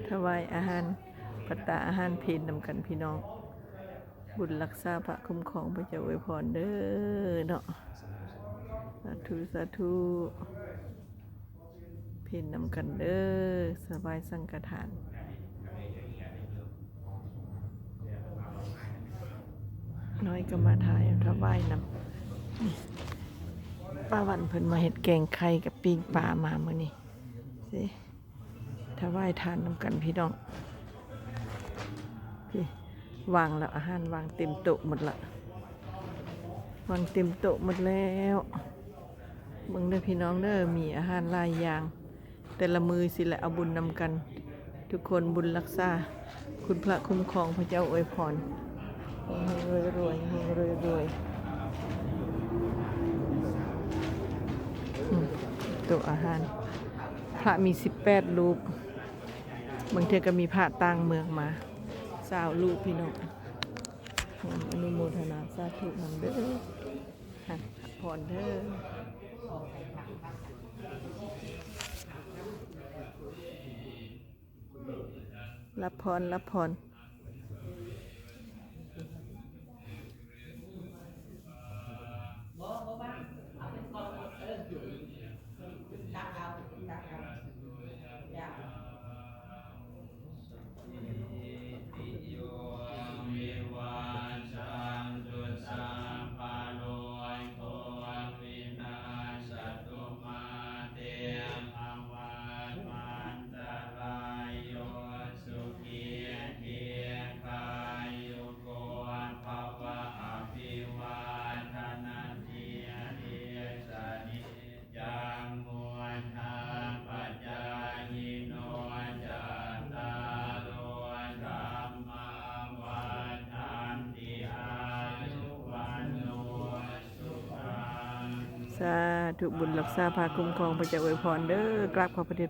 ถวายอาหารภัตตาอาหารเพลนำกันพี่น้องบุญรักษาพระคุ้มครองพระเจ้าอวยพรเด้อเนาะสาธุสาธุเพลนำกันเด้อสบายสังฆทานน้อยก็มาถ่ายถวายนำป้าวันเพิ่นมาเฮ็ดแกงไข่กับปิ้งปลามามื้อนี้สิถวายทานนำกันพี่น้องพี่วางแล้วอาหารวางเต็มโต๊ะหมดละวางเต็มโต๊ะหมดแล้วเบิ่งเด้อพี่น้องเด้อมีอาหารหลายอย่างแต่ละมือสิแหละเอาบุญนำกันทุกคนบุญรักษาคุณพระคุ้มครองพระเจ้าอวยพรให้รวยๆให้รวยๆโต๊ะอาหารพระมี18รูปบางเทื่อก็มีพระต่างเมืองมา20รูปพี่น้องอนุโมทนาสาธุนำเด้อพักผ่อนเด้อรับพรรับพรสาธุบุญรักษาพาคุ้มครองพระเจ้าอวยพรเด้อกราบขอพระเดช